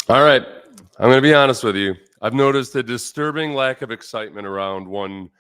All right. I'm going to be honest with you. I've noticed a disturbing lack of excitement around one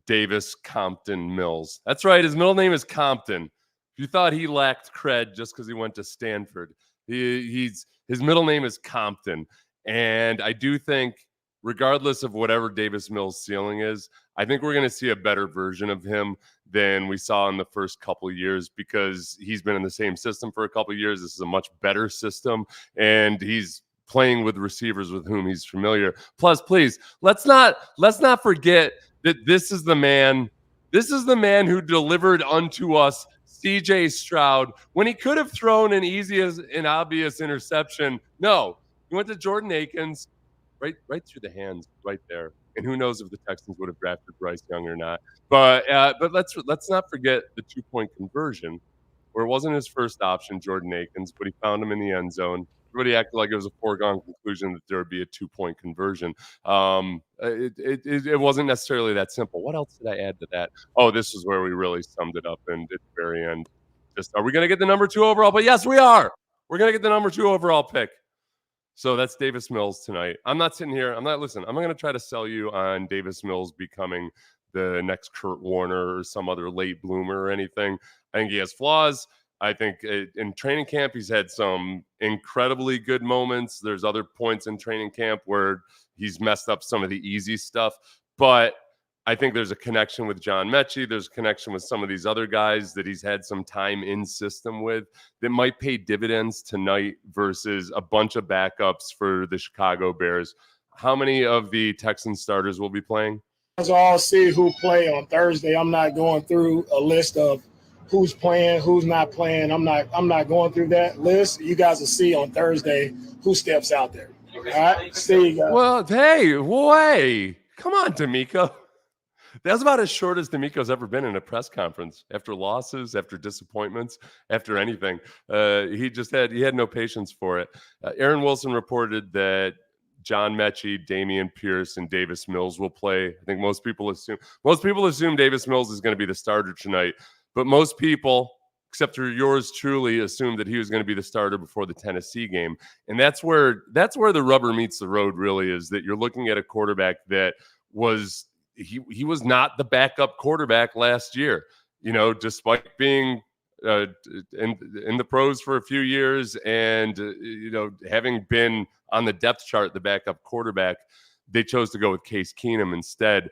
Davis Compton Mills. That's right. His middle name is Compton. If you thought he lacked cred just because he went to Stanford, his middle name is Compton. And I do think, regardless of whatever Davis Mills' ceiling is, I think we're going to see a better version of him than we saw in the first couple of years because he's been in the same system for a couple of years. This is a much better system, and he's playing with receivers with whom he's familiar. Plus, please, let's not forget that this is the man who delivered unto us CJ Stroud when he could have thrown an easy as an obvious interception. No, he went to Jordan Akins right through the hands right there. And who knows if the Texans would have drafted Bryce Young or not. But let's not forget the 2-point conversion where it wasn't his first option, Jordan Akins, but he found him in the end zone. Everybody acted like it was a foregone conclusion that there would be a 2-point conversion. It wasn't necessarily that simple. What else did I add to that? Oh, this is where we really summed it up. And at the very end, just are we going to get the number 2 overall? But yes, we are. We're going to get the number 2 overall pick. So that's Davis Mills tonight. I'm not sitting here. I'm not going to try to sell you on Davis Mills becoming the next Kurt Warner or some other late bloomer or anything. I think he has flaws. I think in training camp, he's had some incredibly good moments. There's other points in training camp where he's messed up some of the easy stuff. But I think there's a connection with John Mechie. There's a connection with some of these other guys that he's had some time in system with that might pay dividends tonight versus a bunch of backups for the Chicago Bears. How many of the Texans starters will be playing? I'll see who play on Thursday. I'm not going through a list of who's playing, who's not playing. I'm not going through that list. You guys will see on Thursday who steps out there. All right? See you guys. Well, hey, come on, D'Amico. That's about as short as D'Amico's ever been in a press conference. After losses, after disappointments, after anything, he had no patience for it. Aaron Wilson reported that John Mechie, Dameon Pierce, and Davis Mills will play. I think most people assume Davis Mills is going to be the starter tonight, but most people, except for yours truly, assumed that he was going to be the starter before the Tennessee game. And that's where the rubber meets the road, really, is that you're looking at a quarterback that was he was not the backup quarterback last year, despite being in the pros for a few years and having been on the depth chart, the backup quarterback. They chose to go with Case Keenum instead.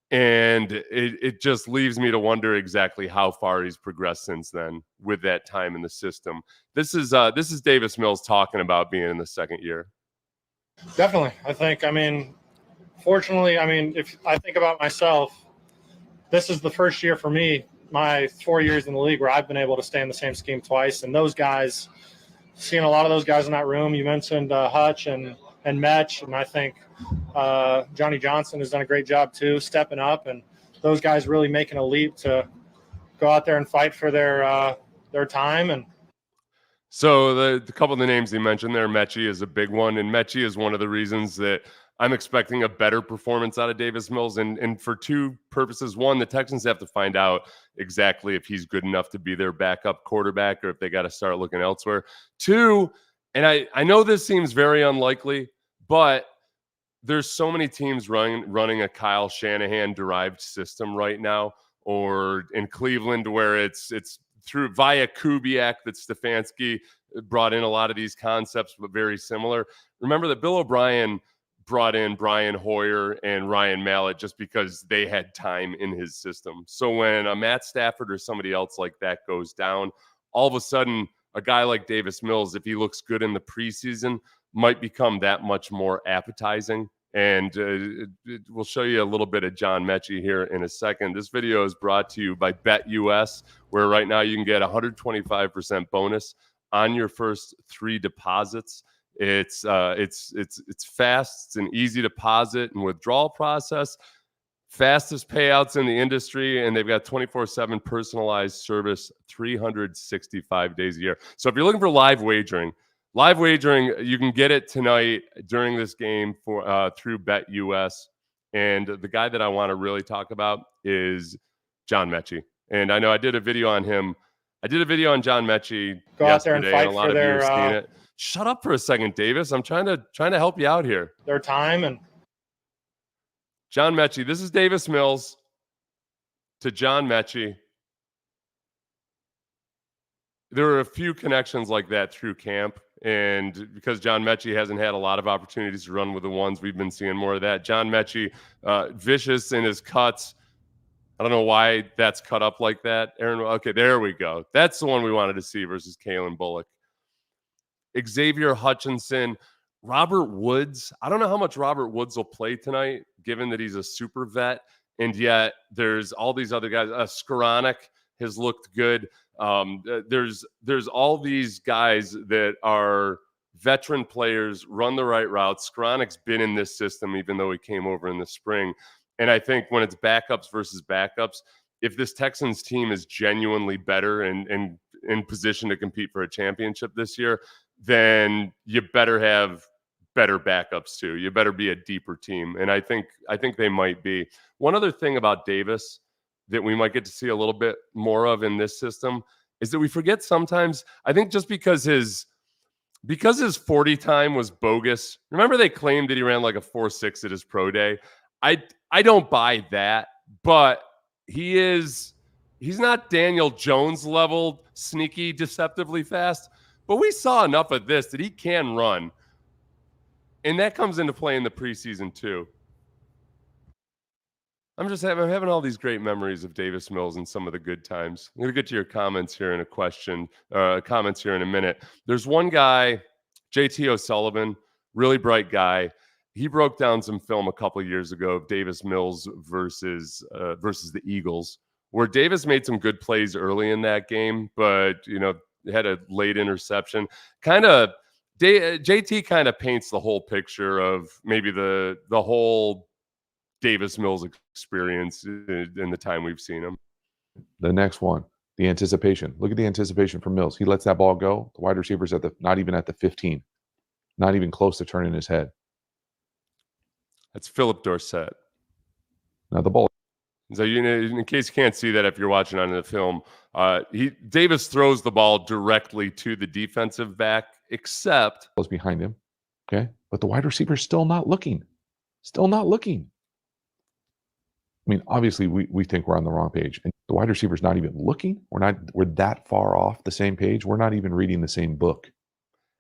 And it just leaves me to wonder exactly how far he's progressed since then with that time in the system. This is Davis Mills talking about being in the second year. Definitely. Fortunately, if I think about myself, this is the first year for me, my 4 years in the league, where I've been able to stay in the same scheme twice. And those guys, seeing a lot of those guys in that room, you mentioned Hutch and Metch, and I think Johnny Johnson has done a great job too, stepping up, and those guys really making a leap to go out there and fight for their time. And so the couple of the names you mentioned there, Mechie is a big one, and Mechie is one of the reasons that I'm expecting a better performance out of Davis Mills, and for two purposes. One, the Texans have to find out exactly if he's good enough to be their backup quarterback or if they got to start looking elsewhere. Two, and I know this seems very unlikely, but there's so many teams running a Kyle Shanahan-derived system right now, or in Cleveland where it's through via Kubiak that Stefanski brought in a lot of these concepts, but very similar. Remember that Bill O'Brien brought in Brian Hoyer and Ryan Mallett just because they had time in his system. So when a Matt Stafford or somebody else like that goes down, all of a sudden a guy like Davis Mills, if he looks good in the preseason, might become that much more appetizing. And we'll show you a little bit of John Mechie here in a second. This video is brought to you by BetUS, where right now you can get 125% bonus on your first 3 deposits. It's fast. It's an easy deposit and withdrawal process. Fastest payouts in the industry, and they've got 24/7 personalized service, 365 days a year. So if you're looking for live wagering, you can get it tonight during this game for through BetUS. And the guy that I want to really talk about is John Mechie. And I know I did a video on him I did a video on John Mechie Go out there and yesterday, fight a lot for of you their have seen it. Shut up for a second, Davis. I'm trying to help you out here. their time. And John Mechie. This is Davis Mills to John Mechie. There are a few connections like that through camp, and because John Mechie hasn't had a lot of opportunities to run with the ones, we've been seeing more of that. John Mechie, vicious in his cuts. I don't know why that's cut up like that. Aaron, okay, there we go. That's the one we wanted to see versus Kalen Bullock. Xavier Hutchinson, Robert Woods. I don't know how much Robert Woods will play tonight, given that he's a super vet, and yet there's all these other guys. Skoranek has looked good. There's all these guys that are veteran players, run the right routes. Skoranek's been in this system, even though he came over in the spring. And I think when it's backups versus backups, if this Texans team is genuinely better and in position to compete for a championship this year, then you better have better backups too. You better be a deeper team. And I think they might be. One other thing about Davis that we might get to see a little bit more of in this system is that we forget sometimes, I think just because his 40 time was bogus. Remember they claimed that he ran like a 4.6 at his pro day. I don't buy that, but he's not Daniel Jones level sneaky, deceptively fast, but we saw enough of this that he can run. And that comes into play in the preseason too. I'm having all these great memories of Davis Mills and some of the good times. I'm going to get to your comments here in comments here in a minute. There's one guy, JT Sullivan, really bright guy. He broke down some film a couple of years ago of Davis Mills versus the Eagles, where Davis made some good plays early in that game, but had a late interception. JT kind of paints the whole picture of maybe the whole Davis Mills experience in the time we've seen him. The next one, the anticipation. Look at the anticipation for Mills. He lets that ball go. The wide receiver's not even at the 15, not even close to turning his head. That's Philip Dorsett. Now the ball. So in case you can't see that if you're watching on the film, Davis throws the ball directly to the defensive back, except was behind him. Okay, but the wide receiver's still not looking. Still not looking. I mean, obviously, we think we're on the wrong page, and the wide receiver's not even looking. We're that far off the same page. We're not even reading the same book.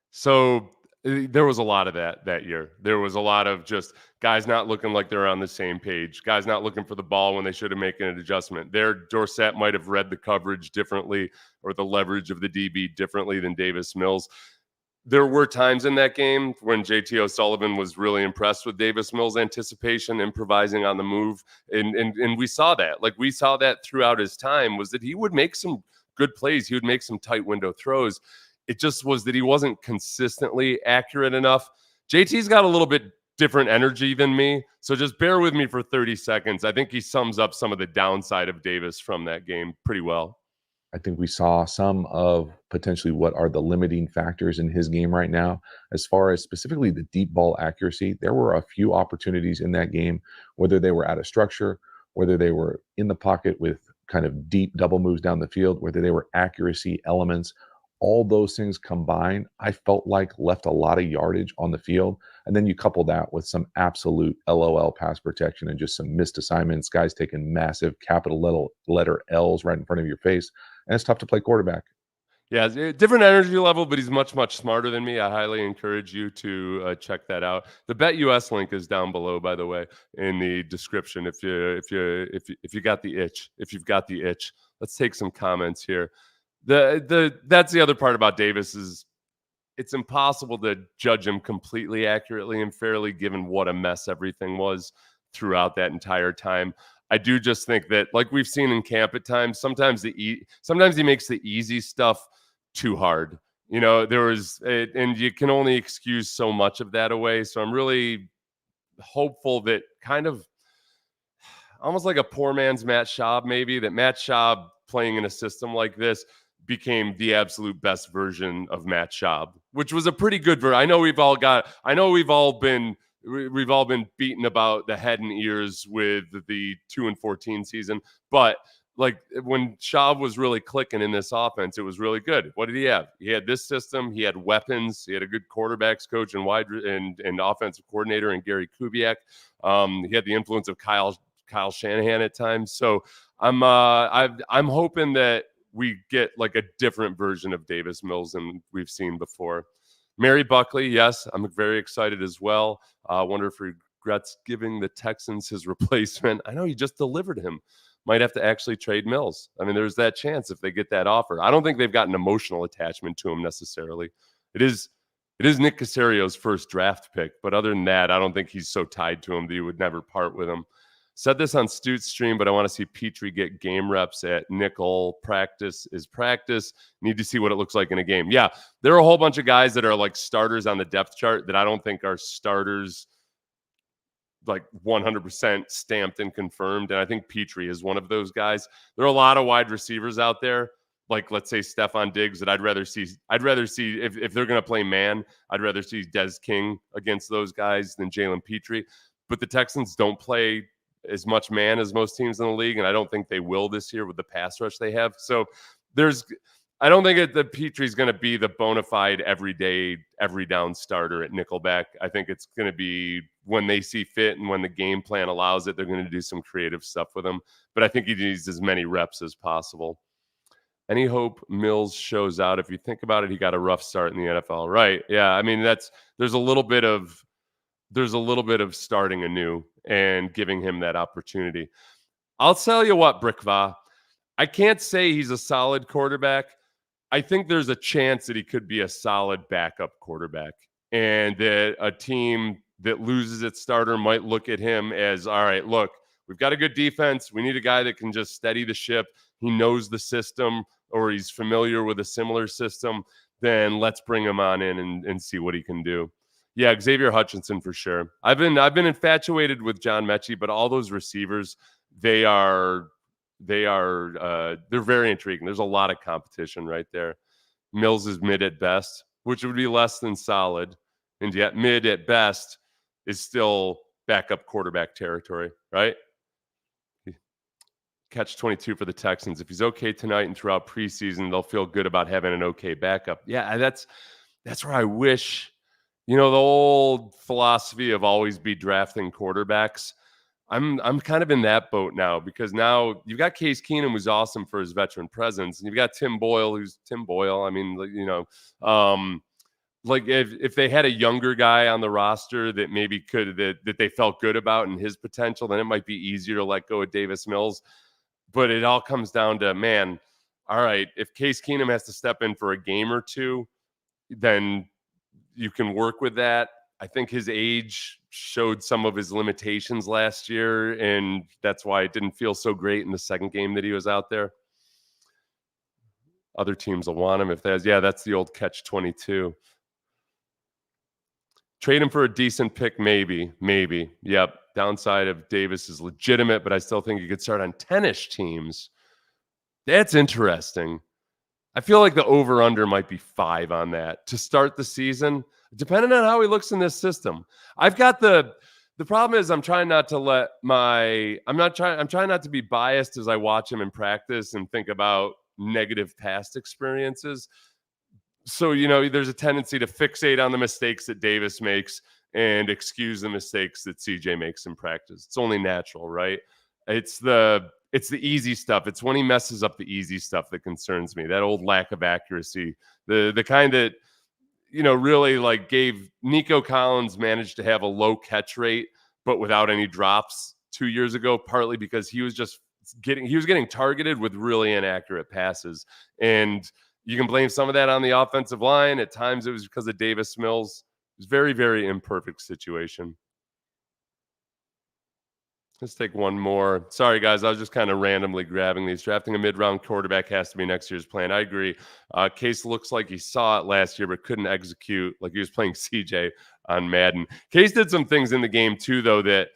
So there was a lot of that year. There was a lot of just guys not looking like they're on the same page, guys not looking for the ball when they should have made an adjustment. Dorsett might have read the coverage differently or the leverage of the DB differently than Davis Mills. There were times in that game when JT O'Sullivan was really impressed with Davis Mills' anticipation, improvising on the move. And we saw that. Like, we saw that throughout his time, was that he would make some good plays. He would make some tight window throws. It just was that he wasn't consistently accurate enough. JT's got a little bit different energy than me, so just bear with me for 30 seconds. I think he sums up some of the downside of Davis from that game pretty well. I think we saw some of potentially what are the limiting factors in his game right now. As far as specifically the deep ball accuracy, there were a few opportunities in that game, whether they were out of structure, whether they were in the pocket with kind of deep double moves down the field, whether they were accuracy elements. All those things combined, I felt like left a lot of yardage on the field. And then you couple that with some absolute LOL pass protection and just some missed assignments, guys taking massive capital letter L's right in front of your face. And it's tough to play quarterback. Yeah, different energy level, but he's much, much smarter than me. I highly encourage you to check that out. The BetUS link is down below, by the way, in the description. If you got the itch, let's take some comments here. That's the other part about Davis is it's impossible to judge him completely accurately and fairly, given what a mess everything was throughout that entire time. I do just think that, like we've seen in camp at times, sometimes he makes the easy stuff too hard. And you can only excuse so much of that away. So I'm really hopeful that, kind of almost like a poor man's Matt Schaub, maybe, that Matt Schaub playing in a system like this became the absolute best version of Matt Schaub, which was a pretty good version. I know we've all been beaten about the head and ears with the 2-14 season, but like when Schaub was really clicking in this offense, it was really good. What did he have? He had this system. He had weapons. He had a good quarterbacks coach and and offensive coordinator in Gary Kubiak. He had the influence of Kyle Shanahan at times. So I'm hoping that we get like a different version of Davis Mills than we've seen before. Mary Buckley, yes, I'm very excited as well. I wonder if he regrets giving the Texans his replacement. I know he just delivered him. Might have to actually trade Mills. I mean, there's that chance if they get that offer. I don't think they've got an emotional attachment to him necessarily. It is Nick Casario's first draft pick, but other than that, I don't think he's so tied to him that he would never part with him. Said this on Stu's stream, but I want to see Petri get game reps at nickel. Practice is practice. Need to see what it looks like in a game. Yeah, there are a whole bunch of guys that are like starters on the depth chart that I don't think are starters like 100% stamped and confirmed. And I think Petri is one of those guys. There are a lot of wide receivers out there, like let's say Stephon Diggs, that I'd rather see if they're going to play man, I'd rather see Des King against those guys than Jaylen Petri. But the Texans don't play as much man as most teams in the league, and I don't think they will this year with the pass rush they have. So I don't think that Petri's going to be the bona fide everyday, every down starter at nickelback. I think it's going to be when they see fit and when the game plan allows it, they're going to do some creative stuff with him. But I think he needs as many reps as possible. Any hope Mills shows out? If you think about it, he got a rough start in the NFL, right? Yeah, I mean there's a little bit of starting anew and giving him that opportunity. I'll tell you what, Brickva, I can't say he's a solid quarterback. I think there's a chance that he could be a solid backup quarterback, and that a team that loses its starter might look at him as, all right, look, we've got a good defense. We need a guy that can just steady the ship. He knows the system, or he's familiar with a similar system. Then let's bring him on in and see what he can do. Yeah, Xavier Hutchinson for sure. I've been infatuated with John Mechie, but all those receivers, they're very intriguing. There's a lot of competition right there. Mills is mid at best, which would be less than solid, and yet mid at best is still backup quarterback territory, right? Catch 22 for the Texans. If he's okay tonight and throughout preseason, they'll feel good about having an okay backup. Yeah, that's where I wish. The old philosophy of always be drafting quarterbacks. I'm kind of in that boat now, because now you've got Case Keenum, who's awesome for his veteran presence, and you've got Tim Boyle, who's Tim Boyle. I mean, like if they had a younger guy on the roster that maybe that they felt good about and his potential, then it might be easier to let go of Davis Mills. But it all comes down to, man, all right, if Case Keenum has to step in for a game or two, then you can work with that. I think his age showed some of his limitations last year, and that's why it didn't feel so great in the second game that he was out there. Other teams will want him if that's the old catch-22. Trade him for a decent pick, maybe. Yep. Downside of Davis is legitimate, but I still think he could start on 10-ish teams. That's interesting. I feel like the over-under might be 5 on that to start the season, depending on how he looks in this system. I've got the problem is I'm trying not to I'm trying not to be biased as I watch him in practice and think about negative past experiences. So, there's a tendency to fixate on the mistakes that Davis makes and excuse the mistakes that CJ makes in practice. It's only natural, right? It's the easy stuff. It's when he messes up the easy stuff that concerns me. That old lack of accuracy, the kind that, really like gave Nico Collins managed to have a low catch rate, but without any drops 2 years ago, partly because he was getting targeted with really inaccurate passes. And you can blame some of that on the offensive line. At times it was because of Davis Mills. It was very, very imperfect situation. Let's take one more. Sorry, guys. I was just kind of randomly grabbing these. Drafting a mid-round quarterback has to be next year's plan. I agree. Case looks like he saw it last year, but couldn't execute like he was playing CJ on Madden. Case did some things in the game, too, though, that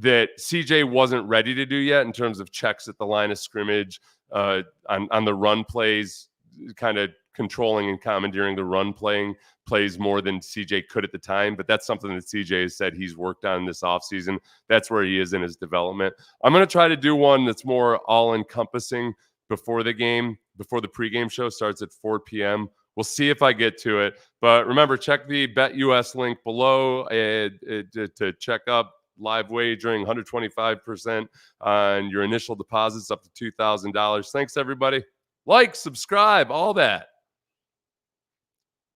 CJ wasn't ready to do yet in terms of checks at the line of scrimmage, on the run plays, kind of controlling and commandeering the run plays more than CJ could at the time, but that's something that CJ has said he's worked on this offseason. That's where he is in his development. I'm going to try to do one that's more all-encompassing before the game, before the pregame show starts at 4 p.m. We'll see if I get to it. But remember, check the BetUS link below to check up live wagering, 125% on your initial deposits up to $2,000. Thanks, everybody. Like, subscribe, all that.